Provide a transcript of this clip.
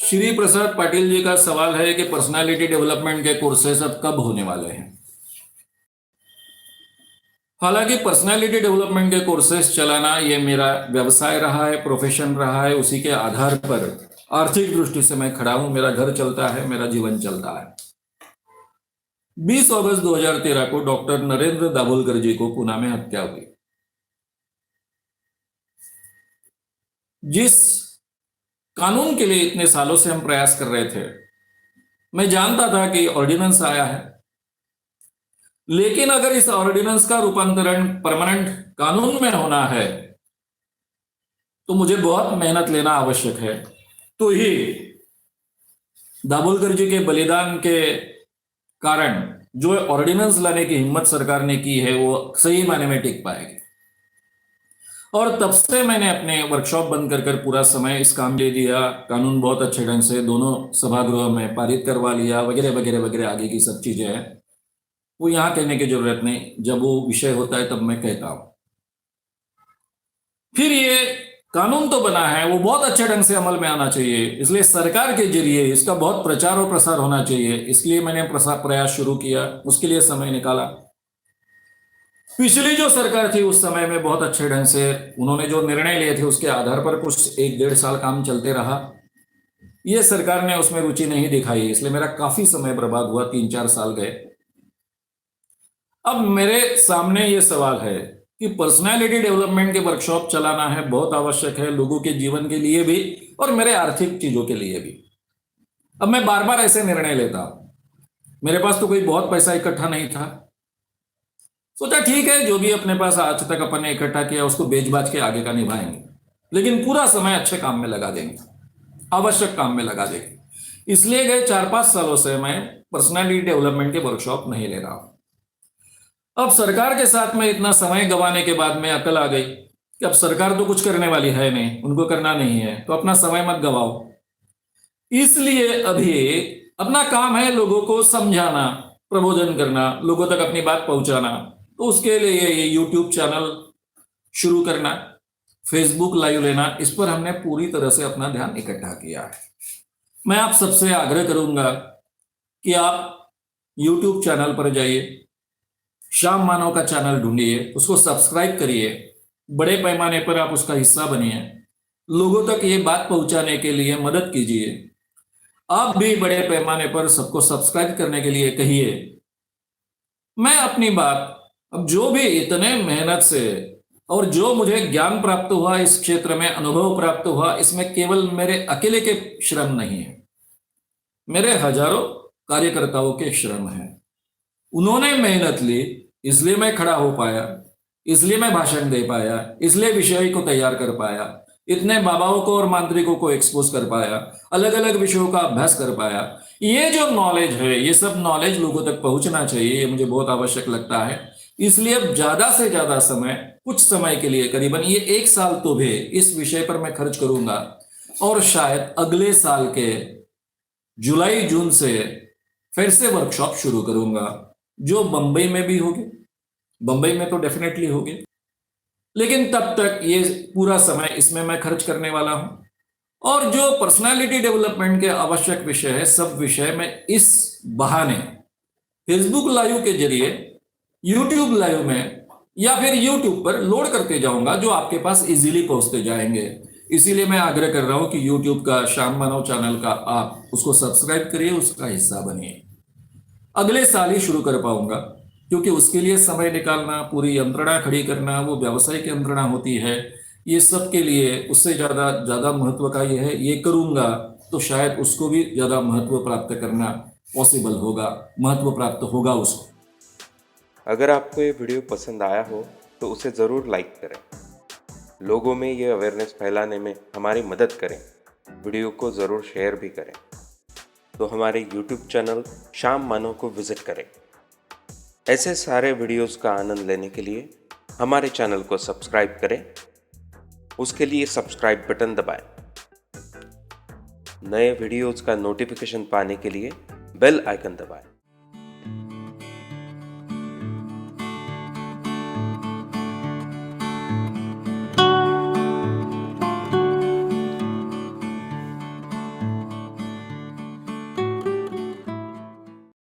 श्री प्रसाद पाटिल जी का सवाल है कि पर्सनालिटी डेवलपमेंट के कोर्सेज अब कब होने वाले हैं। हालांकि पर्सनालिटी डेवलपमेंट के कोर्सेज चलाना ये मेरा व्यवसाय रहा है, प्रोफेशन रहा है। उसी के आधार पर आर्थिक दृष्टि से मैं खड़ा हूं, मेरा घर चलता है, मेरा जीवन चलता है। 20 अगस्त 2013 को डॉक्टर नरेंद्र दाभोलकर जी को पुणे में हत्या हुई। जिस कानून के लिए इतने सालों से हम प्रयास कर रहे थे, मैं जानता था कि ऑर्डिनेंस आया है, लेकिन अगर इस ऑर्डिनेंस का रूपांतरण परमानेंट कानून में होना है तो मुझे बहुत मेहनत लेना आवश्यक है। तो ही दाभोलकर जी के बलिदान के कारण जो ऑर्डिनेंस लाने की हिम्मत सरकार ने की है वो सही मायने में टिक पाएगी। और तब से मैंने अपने वर्कशॉप बंद कर पूरा समय इस काम दे दिया। कानून बहुत अच्छे ढंग से दोनों सभागृह में पारित करवा लिया, वगैरह वगैरह वगैरह। आगे की सब चीजें हैं वो यहाँ कहने की जरूरत नहीं, जब वो विषय होता है तब मैं कहता हूं। फिर ये कानून तो बना है, वो बहुत अच्छे ढंग से अमल में आना चाहिए, इसलिए सरकार के जरिए इसका बहुत प्रचार और प्रसार होना चाहिए। इसलिए मैंने प्रयास शुरू किया, उसके लिए समय निकाला। पिछली जो सरकार थी उस समय में बहुत अच्छे ढंग से उन्होंने जो निर्णय लिए थे उसके आधार पर कुछ 1-1.5 साल काम चलते रहा। ये सरकार ने उसमें रुचि नहीं दिखाई, इसलिए मेरा काफी समय बर्बाद हुआ, 3-4 साल गए। अब मेरे सामने ये सवाल है कि पर्सनालिटी डेवलपमेंट के वर्कशॉप चलाना है, बहुत आवश्यक है लोगों के जीवन के लिए भी और मेरे आर्थिक चीजों के लिए भी। अब मैं बार बार ऐसे निर्णय लेता हूं, मेरे पास तो कोई बहुत पैसा इकट्ठा नहीं था। सोचा ठीक है, जो भी अपने पास आज तक अपन ने इकट्ठा किया उसको बेच बाच के आगे का निभाएंगे, लेकिन पूरा समय अच्छे काम में लगा देंगे, आवश्यक काम में लगा देंगे। इसलिए गए 4-5 सालों से मैं पर्सनालिटी डेवलपमेंट के वर्कशॉप नहीं ले रहा हूं। अब सरकार के साथ में इतना समय गंवाने के बाद में अकल आ गई कि अब सरकार तो कुछ करने वाली है नहीं, उनको करना नहीं है, तो अपना समय मत गवाओ। इसलिए अभी अपना काम है लोगों को समझाना, प्रबोधन करना, लोगों तक अपनी बात पहुंचाना। तो उसके लिए ये यूट्यूब चैनल शुरू करना, फेसबुक लाइव लेना, इस पर हमने पूरी तरह से अपना ध्यान इकट्ठा किया है। मैं आप सबसे आग्रह करूंगा कि आप यूट्यूब चैनल पर जाइए, श्याम मानव का चैनल ढूंढिए, उसको सब्सक्राइब करिए, बड़े पैमाने पर आप उसका हिस्सा बनिए, लोगों तक ये बात पहुंचाने के लिए मदद कीजिए। आप भी बड़े पैमाने पर सबको सब्सक्राइब करने के लिए कहिए। मैं अपनी बात अब जो भी इतने मेहनत से और जो मुझे ज्ञान प्राप्त हुआ, इस क्षेत्र में अनुभव प्राप्त हुआ, इसमें केवल मेरे अकेले के श्रम नहीं है, मेरे हजारों कार्यकर्ताओं के श्रम है। उन्होंने मेहनत ली, इसलिए मैं खड़ा हो पाया, इसलिए मैं भाषण दे पाया, इसलिए विषय को तैयार कर पाया, इतने बाबाओं को और मांत्रिकों को एक्सपोज कर पाया, अलग अलग विषयों का अभ्यास कर पाया। ये जो नॉलेज है, ये सब नॉलेज लोगों तक पहुंचना चाहिए, ये मुझे बहुत आवश्यक लगता है। इसलिए अब ज्यादा से ज्यादा समय, कुछ समय के लिए, करीबन ये 1 साल तो भी इस विषय पर मैं खर्च करूंगा। और शायद अगले साल के जुलाई-जून से फिर से वर्कशॉप शुरू करूंगा, जो बंबई में भी होगी। बंबई में तो डेफिनेटली होगी, लेकिन तब तक ये पूरा समय इसमें मैं खर्च करने वाला हूं। और जो पर्सनालिटी डेवलपमेंट के आवश्यक विषय है, सब विषय में इस बहाने फेसबुक लाइव के जरिए, यूट्यूब लाइव में या फिर यूट्यूब पर लोड करते जाऊंगा, जो आपके पास इजीली पहुंचते जाएंगे। इसीलिए मैं आग्रह कर रहा हूं कि यूट्यूब का श्याम मानव चैनल का आप उसको सब्सक्राइब करिए, उसका हिस्सा बनिए। अगले साल ही शुरू कर पाऊंगा, क्योंकि उसके लिए समय निकालना, पूरी यंत्रणा खड़ी करना, वो व्यवसाय की यंत्रणा होती है। ये सब के लिए उससे ज्यादा ज्यादा महत्व का ये है, ये करूंगा तो शायद उसको भी ज्यादा महत्व प्राप्त करना पॉसिबल होगा, महत्व प्राप्त होगा उसको। अगर आपको ये वीडियो पसंद आया हो तो उसे ज़रूर लाइक करें, लोगों में ये अवेयरनेस फैलाने में हमारी मदद करें। वीडियो को ज़रूर शेयर भी करें। तो हमारे YouTube चैनल श्याम मानव को विज़िट करें। ऐसे सारे वीडियोस का आनंद लेने के लिए हमारे चैनल को सब्सक्राइब करें। उसके लिए सब्सक्राइब बटन दबाएं। नए वीडियोस का नोटिफिकेशन पाने के लिए बेल आइकन दबाएं।